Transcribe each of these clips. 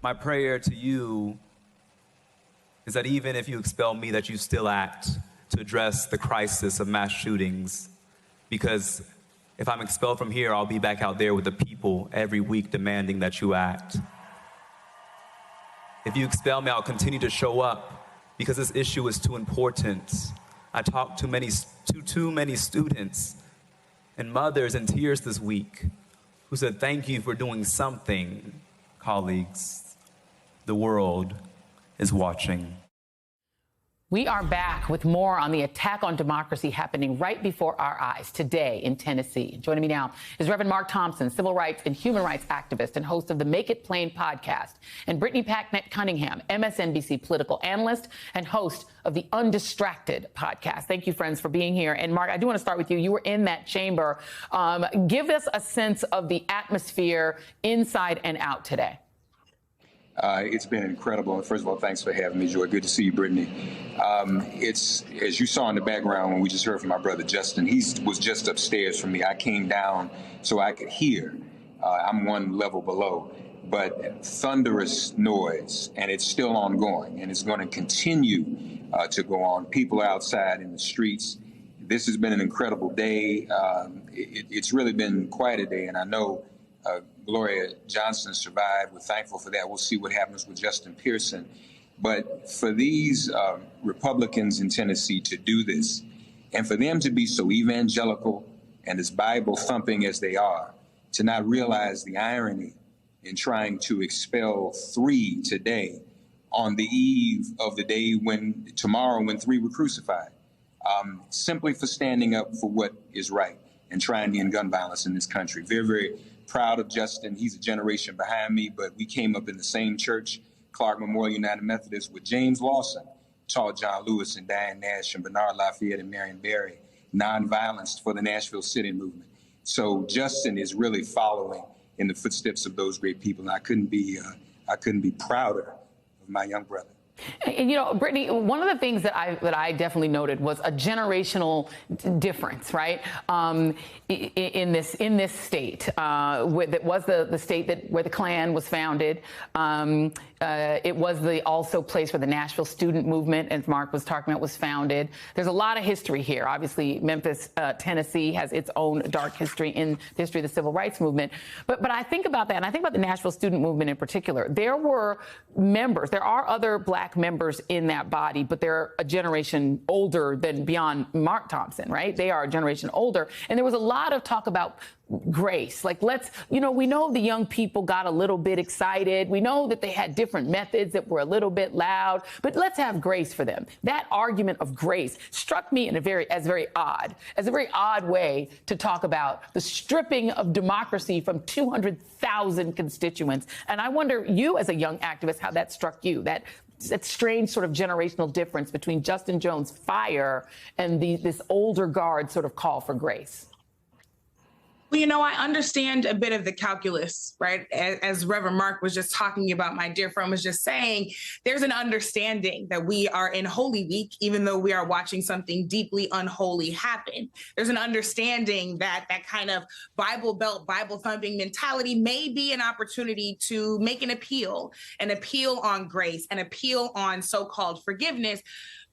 My prayer to you is that even if you expel me, that you still act to address the crisis of mass shootings. Because if I'm expelled from here, I'll be back out there with the people every week demanding that you act. If you expel me, I'll continue to show up because this issue is too important. I talked to too many students and mothers in tears this week who said, thank you for doing something, colleagues. The world is watching. We are back with more on the attack on democracy happening right before our eyes today in Tennessee. Joining me now is Reverend Mark Thompson, civil rights and human rights activist and host of the Make It Plain podcast, and Brittany Packnett Cunningham, MSNBC political analyst and host of the Undistracted podcast. Thank you, friends, for being here. And Mark, I do want to start with you. You were in that chamber. Give us a sense of the atmosphere inside and out today. It's been incredible. First of all, thanks for having me, Joy. Good to see you, Brittany. It's, as you saw in the background when we just heard from my brother Justin, he was just upstairs from me. I came down so I could hear. I'm one level below, but thunderous noise, and it's still ongoing, and it's going to continue to go on. People are outside in the streets. This has been an incredible day. It's really been quite a day, and I know Gloria Johnson survived. We're thankful for that. We'll see what happens with Justin Pearson. But for these Republicans in Tennessee to do this, and for them to be so evangelical and as Bible thumping as they are, to not realize the irony in trying to expel 3 today on the eve of the day tomorrow when 3 were crucified, simply for standing up for what is right and trying to end gun violence in this country. Very, very proud of Justin. He's a generation behind me, but we came up in the same church, Clark Memorial United Methodist, with James Lawson, taught John Lewis and Diane Nash and Bernard Lafayette and Marion Barry nonviolence for the Nashville City movement. So Justin is really following in the footsteps of those great people, and I couldn't be prouder of my young brother. And, you know, Brittany, one of the things that I definitely noted was a generational difference, right? In this state, that was the state where the Klan was founded. It was the also place where the Nashville student movement, as Mark was talking about, was founded. There's a lot of history here. Obviously, Memphis, Tennessee has its own dark history in the history of the civil rights movement. But I think about that, and I think about the Nashville student movement in particular. There were members, there are other black members in that body, but they're a generation older than beyond Mark Thompson, right? They are a generation older. And there was a lot of talk about grace. Like, we know the young people got a little bit excited. We know that they had different methods that were a little bit loud, but let's have grace for them. That argument of grace struck me as a very odd way to talk about the stripping of democracy from 200,000 constituents. And I wonder, you as a young activist, how that struck you, that strange sort of generational difference between Justin Jones' fire and this older guard sort of call for grace. Well, you know, I understand a bit of the calculus, right? As Reverend Mark was just talking about, my dear friend was just saying, there's an understanding that we are in Holy Week, even though we are watching something deeply unholy happen. There's an understanding that that kind of Bible Belt, Bible thumping mentality may be an opportunity to make an appeal on grace, an appeal on so-called forgiveness.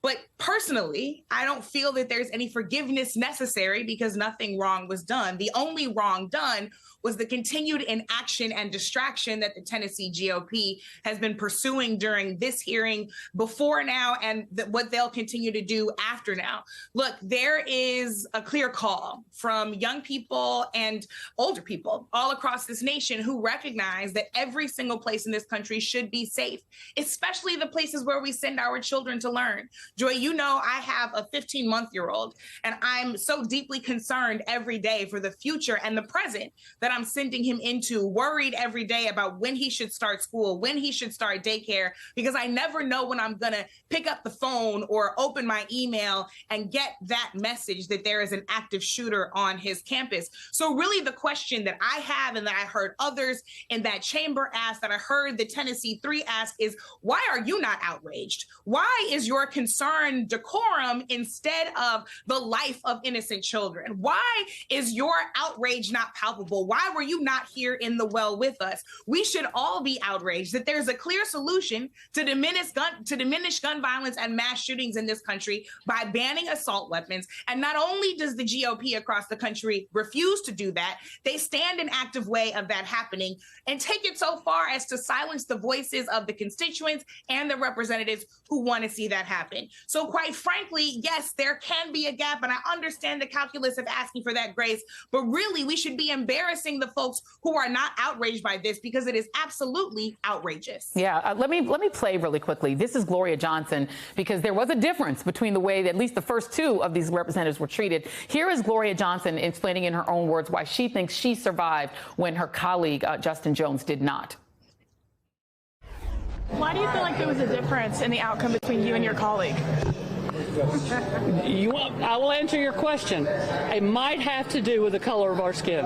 But personally, I don't feel that there's any forgiveness necessary because nothing wrong was done. The only wrong done was the continued inaction and distraction that the Tennessee GOP has been pursuing during this hearing before now and what they'll continue to do after now. Look, there is a clear call from young people and older people all across this nation who recognize that every single place in this country should be safe, especially the places where we send our children to learn. Joy, you know, I have a 15-month-old, and I'm so deeply concerned every day for the future and the present that I'm sending him into, worried every day about when he should start school, when he should start daycare, because I never know when I'm going to pick up the phone or open my email and get that message that there is an active shooter on his campus. So really the question that I have and that I heard others in that chamber ask, that I heard the Tennessee 3 ask, is why are you not outraged? Why is your concern concern decorum instead of the life of innocent children? Why is your outrage not palpable? Why were you not here in the well with us? We should all be outraged that there's a clear solution to diminish gun violence and mass shootings in this country by banning assault weapons. And not only does the GOP across the country refuse to do that, they stand in active way of that happening and take it so far as to silence the voices of the constituents and the representatives who want to see that happen. So quite frankly, yes, there can be a gap, and I understand the calculus of asking for that grace, but really we should be embarrassing the folks who are not outraged by this, because it is absolutely outrageous. Yeah, let me play really quickly. This is Gloria Johnson, because there was a difference between the way that at least the first two of these representatives were treated. Here is Gloria Johnson explaining in her own words why she thinks she survived when her colleague Justin Jones did not. Why do you feel like there was a difference in the outcome between you and your colleague? I will answer your question. It might have to do with the color of our skin.